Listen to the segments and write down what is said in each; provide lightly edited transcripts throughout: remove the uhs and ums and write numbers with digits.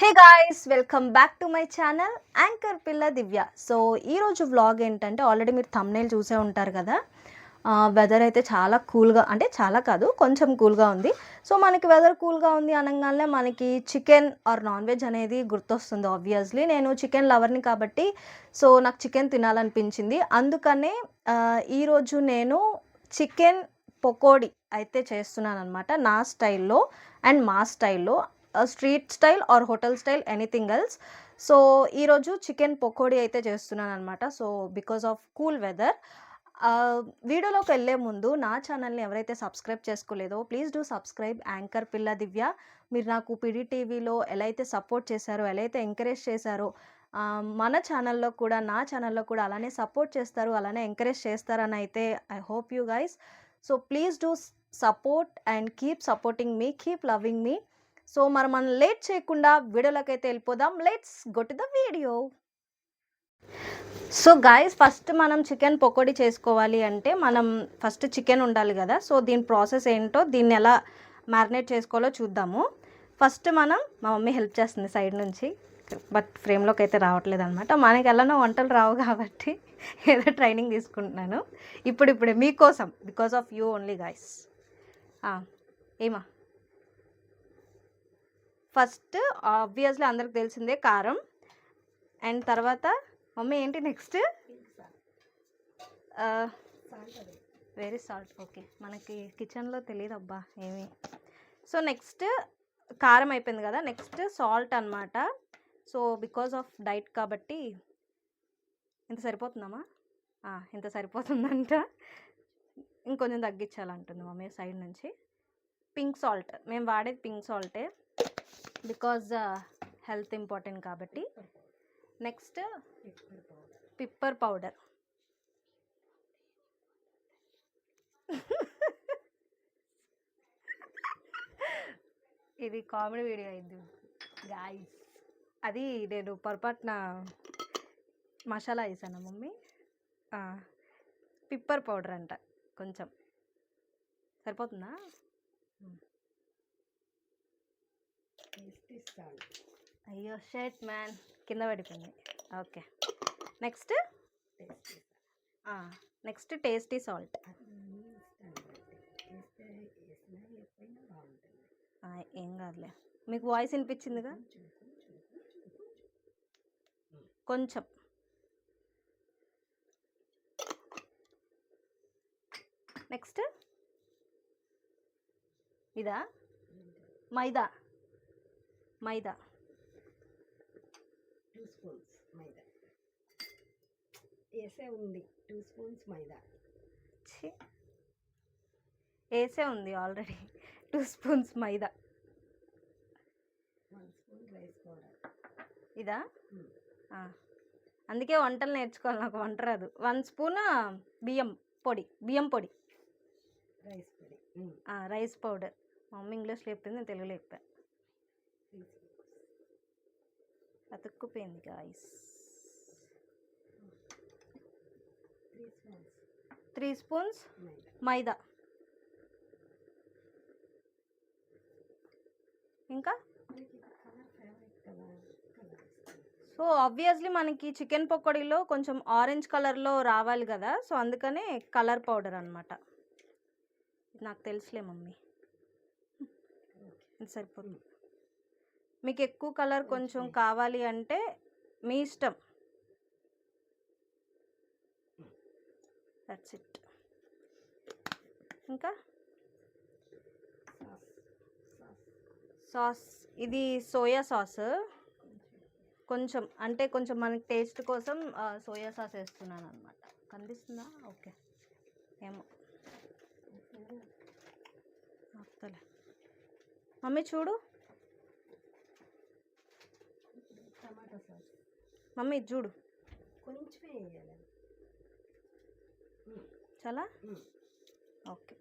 Hey guys, welcome back to my channel anchor Pilla Divya. So ఈరోజు vlog ఏంటంటే already మీరు thumbnail చూసే ఉంటారు కదా. వెదర్ అయితే చాలా కూల్గా, అంటే చాలా కాదు కొంచెం కూల్గా ఉంది. సో మనకి వెదర్ కూల్గా ఉంది అనగానే మనకి చికెన్ ఆర్ నాన్ వెజ్ అనేది గుర్తొస్తుంది. ఆబ్వియస్లీ నేను చికెన్ లవర్ని కాబట్టి సో నాకు చికెన్ తినాలనిపించింది. అందుకనే ఈరోజు నేను చికెన్ పకోడీ అయితే చేస్తున్నాను అనమాట, నా స్టైల్లో అండ్ మా స్టైల్లో. Street style or hotel style, anything else. So ఈరోజు చికెన్ పకోడీ అయితే చేస్తున్నాను అనమాట. So because of cool weather. వీడియోలోకి వెళ్ళే ముందు నా ఛానల్ని ఎవరైతే సబ్స్క్రైబ్ చేసుకోలేదో please do subscribe anchor Pilla Divya. మీరు నాకు పిడిటీవీలో ఎలా అయితే సపోర్ట్ చేశారో, ఎలా అయితే ఎంకరేజ్ చేశారో, మన ఛానల్లో కూడా, నా ఛానల్లో కూడా అలానే సపోర్ట్ చేస్తారు, అలానే ఎంకరేజ్ చేస్తారని అయితే I hope you guys. So please do support and keep supporting me, keep loving me. So మనం లేట్ చేయకుండా వీడియోలోకి అయితే వెళ్ళిపోదాం. Let's go to the video. So guys, first మనం చికెన్ పకోడీ చేసుకోవాలి అంటే మనం ఫస్ట్ చికెన్ ఉండాలి కదా. సో దీని ప్రాసెస్ ఏంటో, దీన్ని ఎలా మ్యారినేట్ చేసుకోవాలో చూద్దాము. ఫస్ట్ మా మమ్మీ హెల్ప్ చేస్తుంది సైడ్ నుంచి, బట్ ఫ్రేమ్లోకి అయితే రావట్లేదు అనమాట. మనకి ఎలానో వంటలు రావు కాబట్టి ఏదో ట్రైనింగ్ తీసుకుంటున్నాను ఇప్పుడిప్పుడే మీకోసం, because of you only guys. ఏమా ఫస్ట్ ఆబ్వియస్లీ అందరికి తెలిసిందే కారం, అండ్ తర్వాత మమ్మీ ఏంటి నెక్స్ట్? Very salt. ఓకే, మనకి కిచెన్లో తెలియదు అబ్బా ఏమి. సో నెక్స్ట్ కారం అయిపోయింది కదా, నెక్స్ట్ సాల్ట్ అనమాట. సో బికాజ్ ఆఫ్ డైట్ కాబట్టి ఇంత సరిపోతుందమ్మా, ఇంత సరిపోతుందంట. ఇంకొంచెం తగ్గించాలంటుంది మమ్మీ సైడ్ నుంచి. పింక్ సాల్ట్, మేము వాడేది పింక్ సాల్టే బికాజ్ హెల్త్ ఇంపార్టెంట్ కాబట్టి. Next pepper powder. ఇది కామెడీ వీడియో అయింది గాయ్స్. అది నేను పొరపాటున మసాలా వేసాను మమ్మీ. పిప్పర్ పౌడర్ అంట, కొంచెం సరిపోతుందా? అయ్యో షర్ట్ మ్యాన్, కింద పడిపోయింది. Okay, next tasty salt. ఏం కాదులే, మీకు వాయిస్ వినిపించిందిగా కొంచెం. నెక్స్ట్ ఇదా మైదా, 2 స్పూన్స్ మైదా వేసే ఉంది. 2 స్పూన్స్ మైదా వేసే ఉంది ఆల్రెడీ. 2 స్పూన్స్ మైదా. 1 స్పూన్ రైస్ పౌడర్. ఇదా? అందుకే వంటలు నేర్చుకోవాలి, నాకు వంట రాదు. 1 స్పూన్ బియ్యం పొడి, రైస్ పౌడర్. మమ్మీ ఇంగ్లీష్లో చెప్పింది, నేను తెలుగులో చెప్పాను. అతుక్కుపోయింది గాయస్. 3 స్పూన్స్ మైదా. ఇంకా సో ఆబ్వియస్లీ మనకి చికెన్ పకోడీలో కొంచెం ఆరెంజ్ కలర్లో రావాలి కదా, సో అందుకనే కలర్ పౌడర్ అనమాట. నాకు తెలుసులే మమ్మీ, ఇది సరిపోతుంది. మీకు ఎక్కువ కలర్ కొంచెం కావాలి అంటే మీ ఇష్టం. That's it. ఇంకా సాస్, ఇది సోయా సాస్. కొంచెం అంటే కొంచెం మనకి టేస్ట్ కోసం సోయా సాస్ వేస్తున్నాను అనమాట. కనిపిస్తుందా? ఓకే, ఏమో వస్తలే మమ్మీ చూడు. టమాటా సాస్ మమ్మీ ఇది చూడు, కొంచెమే వేయాలి. చాలా ఓకే.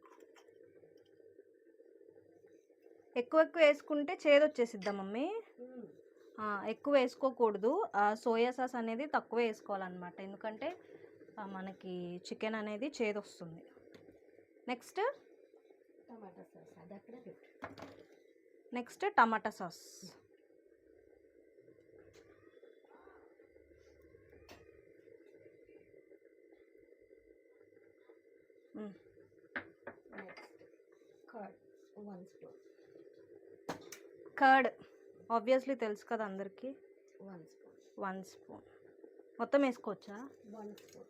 ఎక్కువ వేసుకుంటే చేదు వచ్చేసిద్దా మమ్మీ? ఎక్కువ వేసుకోకూడదు. సోయా సాస్ అనేది తక్కువ వేసుకోవాలన్నమాట, ఎందుకంటే మనకి చికెన్ అనేది చేదు వస్తుంది. నెక్స్ట్ టమాటా సాస్, అది అక్కడే పెట్టు. నెక్స్ట్ టమాటా సాస్. 1 స్పూన్. కర్డ్ ఆబ్వియస్లీ తెలుసు కదా అందరికీ. 1 స్పూన్. 1 స్పూన్ మొత్తం వేసుకోవచ్చా? 1 స్పూన్.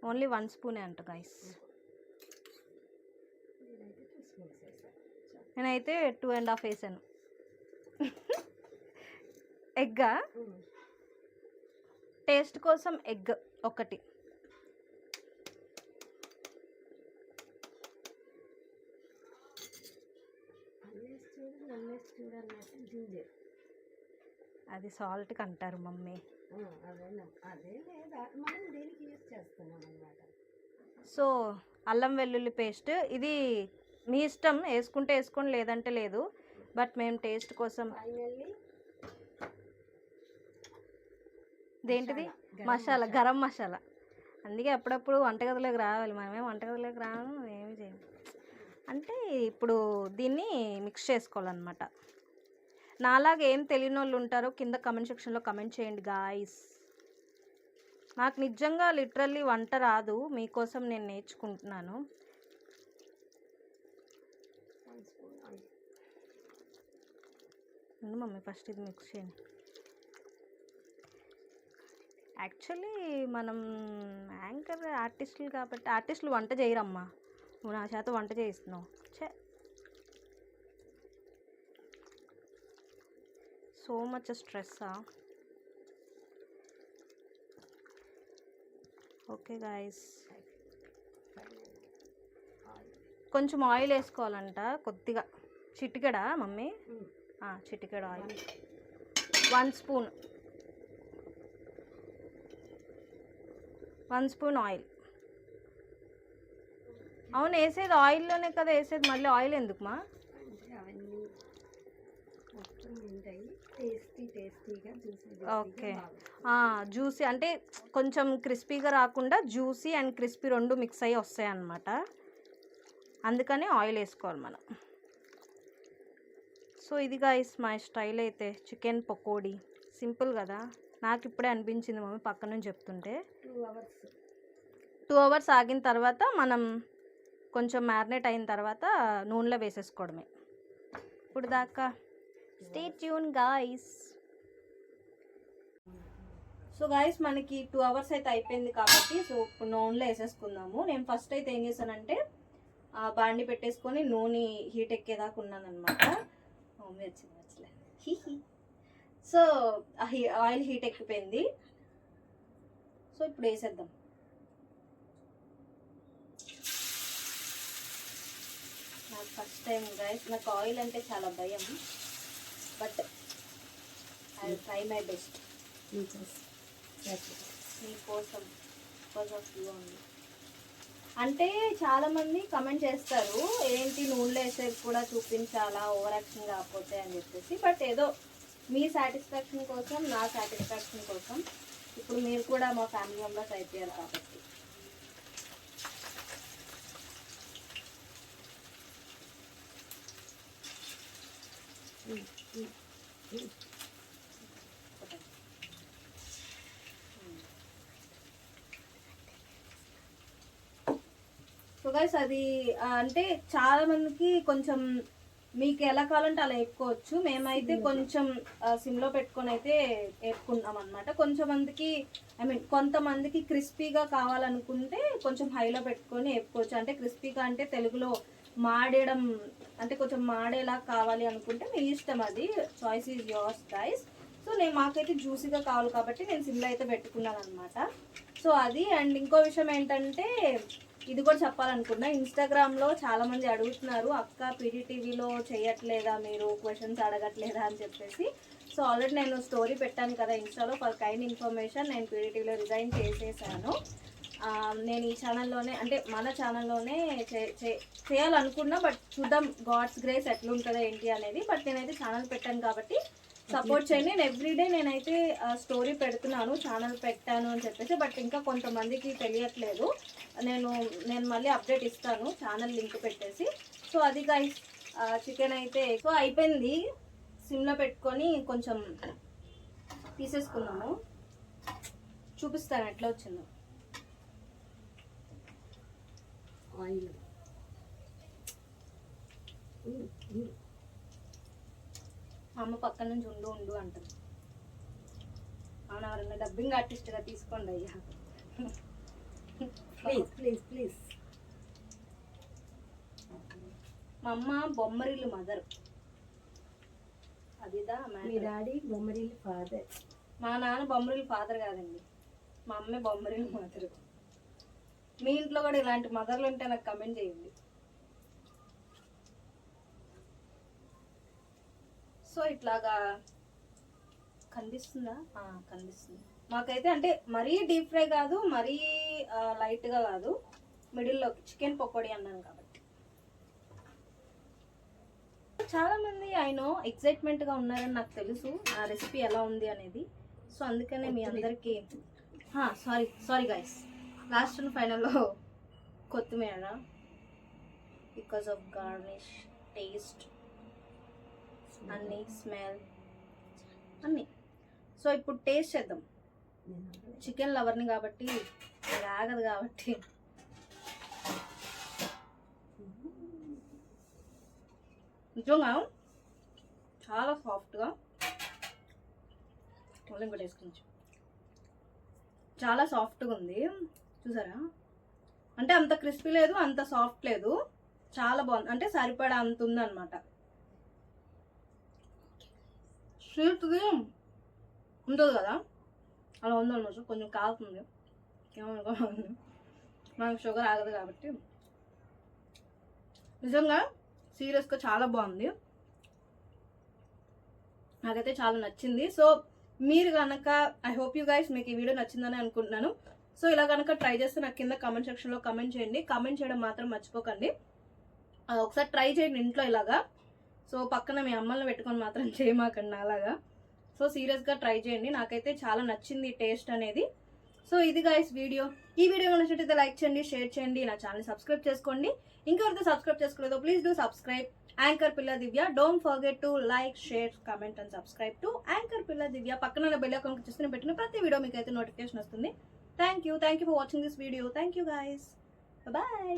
ఓన్లీ 1 స్పూనే అంట గైస్. నేనైతే 2 స్పూన్స్ వేసాను. నేనైతే 2.5 వేసాను. ఎగ్గా టేస్ట్ కోసం ఎగ్ ఒకటి. అన్నేసి చూడు నన్నేసి చూడు అన్నట్టు జింజర్. అది సాల్ట్కి అంటారు మమ్మీ. అదే లేదా మనం దేనికి యూజ్ చేస్తున్నాం అన్నమాట. సో అల్లం వెల్లుల్లి పేస్ట్ ఇది మీ ఇష్టం, వేసుకుంటే వేసుకోండి లేదంటే లేదు. బట్ మేము టేస్ట్ కోసం. ఫైనల్లీ దేంటిది? మసాలా, గరం మసాలా. అందుకే అప్పుడప్పుడు వంటగదిలోకి రావాలి. మనమేం వంటగదిలోకి రాము, ఏమి చేయము. అంటే ఇప్పుడు దీన్ని మిక్స్ చేసుకోవాలన్నమాట. నాలాగా ఏం తెలియని వాళ్ళు ఉంటారో కింద కమెంట్ సెక్షన్లో కమెంట్ చేయండి గాయస్. నాకు నిజంగా లిటరల్లీ వంట రాదు, మీకోసం నేను నేర్చుకుంటున్నాను. 1 స్పూన్ ఆయిల్. మమ్మీ ఫస్ట్ ఇది మిక్స్ చేయండి. యాక్చువల్లీ మనం యాంకర్ ఆర్టిస్టులు కాబట్టి, ఆర్టిస్టులు వంట చేయరమ్మా. నువ్వు నా చేత వంట చేయిస్తున్నావు. సో మచ్ స్ట్రెస్సా. ఓకే గాయస్, కొంచెం ఆయిల్ వేసుకోవాలంట కొద్దిగా, చిటికెడా మమ్మీ? చిటికెడ ఆయిల్. 1 స్పూన్. 1 spoon oil. అవును, వేసేది ఆయిల్లోనే కదా వేసేది, మళ్ళీ ఆయిల్ ఎందుకుమా? అంటే అవన్నీ మొత్తం ఉంటాయి, టేస్టీగా ఓకే. జ్యూసీ అంటే కొంచెం క్రిస్పీగా రాకుండా జ్యూసీ అండ్ క్రిస్పీ రెండు మిక్స్ అయ్యి వస్తాయి అన్నమాట. అందుకని ఆయిల్ వేసుకోవాలి మనం. సో ఇది గాయస్ మై స్టైల్ అయితే చికెన్ పకోడీ. సింపుల్ కదా, నాకు ఇప్పుడే అనిపించింది మమ్మీ పక్క నుంచి చెప్తుంటే. 2 అవర్స్ ఆగిన తర్వాత మనం కొంచెం మ్యారినేట్ అయిన తర్వాత నూనెలో వేసేసుకోవడమే. ఇప్పుడు దాకా stay tune guys. So guys మనకి 2 అవర్స్ అయితే అయిపోయింది కాబట్టి సో ఇప్పుడు నూనెలో వేసేసుకుందాము. నేను ఫస్ట్ అయితే ఏం చేశానంటే బాండి పెట్టేసుకొని నూనె హీట్ ఎక్కేదాకా ఉన్నాను అనమాట. మమ్మీ వచ్చింది వచ్చలే. సో ఆయిల్ హీట్ ఎక్కిపోయింది. సో ఇప్పుడు వేసేద్దాం. నాకు ఫస్ట్ టైం గైస్, నాకు ఆయిల్ అంటే చాలా భయం, but I will try my best మీకోసం, బికాజ్ ఆఫ్ యూ ఓన్లీ. అంటే చాలామంది కమెంట్ చేస్తారు ఏంటి నూనెలో వేసేది కూడా చూపించాలా, ఓవర్ యాక్షన్ కాకపోతే అని చెప్పేసి. బట్ ఏదో మీ సాటిస్ఫాక్షన్ కోసం, నా సాటిస్ఫాక్షన్ కోసం, ఇప్పుడు మీరు కూడా మా ఫ్యామిలీ మెంబర్స్ అయిపోయారు కాబట్టి. సో గైస్ అది అంటే చాలా మందికి కొంచెం మీకు ఎలా కావాలంటే అలా వేపుకోవచ్చు. మేమైతే కొంచెం సిమ్లో పెట్టుకొని అయితే వేపుకుంటాం అనమాట. కొంచెం మందికి కొంతమందికి క్రిస్పీగా కావాలనుకుంటే కొంచెం హైలో పెట్టుకొని వేపుకోవచ్చు. అంటే క్రిస్పీగా అంటే తెలుగులో మాడేయడం, అంటే కొంచెం మాడేలా కావాలి అనుకుంటే మీ ఇష్టం, అది choice is yours guys. So మాకైతే జ్యూసీగా కావాలి కాబట్టి నేను సిమ్లో అయితే పెట్టుకున్నాను అనమాట. సో అది. అండ్ ఇంకో విషయం ఏంటంటే ఇది కూడా చెప్పాలనుకున్నా, ఇన్స్టాగ్రామ్లో చాలామంది అడుగుతున్నారు అక్క పీడీటీవీలో చేయట్లేదా మీరు, క్వశ్చన్స్ అడగట్లేదా అని చెప్పేసి. సో ఆల్రెడీ నేను స్టోరీ పెట్టాను కదా ఇన్స్టాలో, ఫర్ కైండ్ ఇన్ఫర్మేషన్ నేను పీడీటీవీలో రిజైన్ చేసేసాను. నేను ఈ ఛానల్లోనే అంటే మన ఛానల్లోనే చేయాలనుకున్నా, బట్ చూద్దాం గాడ్స్ గ్రేస్ ఎట్లుంటుందో ఏంటి అనేది. బట్ నేనైతే ఛానల్ పెట్టాను కాబట్టి సపోర్ట్ చేయండి. నేను ఎవ్రీడే నేనైతే స్టోరీ పెడుతున్నాను, ఛానల్ పెట్టాను అని చెప్పేసి. బట్ ఇంకా కొంతమందికి తెలియట్లేదు, నేను మళ్ళీ అప్డేట్ ఇస్తాను ఛానల్ లింక్ పెట్టేసి. సో అది గైస్, చికెన్ అయితే సో అయిపోయింది. సిమ్లో పెట్టుకొని కొంచెం తీసేసుకున్నాము. చూపిస్తాను ఎట్లా వచ్చిందో. ఆయిల్ మా అమ్మ పక్కన నుంచి ఉండు ఉండు అంటుంది. అవును, ఎవరన్నా డబ్బింగ్ ఆర్టిస్ట్గా తీసుకోండి అయ్యా. Please please please. మా అమ్మ బొమ్మరిల్లు మదర్. అదిదా మీ డాడీ బొమ్మరిల్లు ఫాదర్. మా నాన్న బొమ్మరిల్లు ఫాదర్ కాదండి, మా అమ్మే బొమ్మరిల్లు మదర్. మీ ఇంట్లో కూడా ఇలాంటి మదర్లు ఉంటే నాకు కమెంట్ చేయండి. సో ఇట్లాగా కనిపిస్తుందా? కనిపిస్తుంది. మాకైతే అంటే మరీ డీప్ ఫ్రై కాదు, మరీ లైట్గా కాదు, మిడిల్లో చికెన్ పకోడీ అన్నాను కాబట్టి. చాలా మంది ఎక్సైట్మెంట్గా ఉన్నారని నాకు తెలుసు ఆ రెసిపీ ఎలా ఉంది అనేది. సో అందుకనే మీ అందరికీ సారీ గైస్, లాస్ట్ అండ్ ఫైనల్లో కొత్తిమీర బికాస్ ఆఫ్ గార్నిష్, టేస్ట్ అన్నీ, స్మెల్ అన్నీ. సో ఇప్పుడు టేస్ట్ చేద్దాం. చికెన్ లవర్ని కాబట్టి అది ఆగదు కాబట్టి. నిజంగా చాలా సాఫ్ట్గా, ఇంకోటి వేసుకుని చాలా సాఫ్ట్గా ఉంది. చూసారా? అంటే అంత క్రిస్పీ లేదు, అంత సాఫ్ట్ లేదు, చాలా బాగుంది. అంటే సరిపడా అంత ఉందన్నమాట. స్వీట్ది ఉంటుంది కదా, అలా ఉందన్నమాట. కొంచెం కాలుతుంది, ఏమనుకోవాలి, మనకు షుగర్ ఆగదు కాబట్టి. నిజంగా సీరియస్గా చాలా బాగుంది, నాకైతే చాలా నచ్చింది. సో మీరు కనుక, ఐ హోప్ యూ గైస్ మీకు ఈ వీడియో నచ్చిందని అనుకుంటున్నాను. సో ఇలా కనుక ట్రై చేస్తే నాకు కింద కామెంట్ సెక్షన్లో కామెంట్ చేయండి. కామెంట్ చేయడం మాత్రం మర్చిపోకండి. ఒకసారి ట్రై చేయండి ఇంట్లో ఇలాగా. సో పక్కన మీ అమ్మల్ని పెట్టుకొని మాత్రం చేయమాకండి అలాగా. సో సీరియస్గా ట్రై చేయండి, నాకైతే చాలా నచ్చింది టేస్ట్ అనేది. సో ఇది గైస్ వీడియో. ఈ వీడియో నచ్చినట్లయితే లైక్ చేయండి, షేర్ చేయండి, నా ఛానల్ సబ్స్క్రైబ్ చేసుకోండి. ఇంకెవరైతే సబ్స్క్రైబ్ చేసుకోలేదో please do subscribe anchor Pilla Divya. Don't forget to like, share, comment and subscribe to anchor Pilla Divya. పక్కన బెల్ ఐకాన్ చేస్తే నేను పెట్టిన ప్రతి వీడియో మీకు అయితే నోటిఫికేషన్ వస్తుంది. Thank you for watching this video. Thank you guys, bye.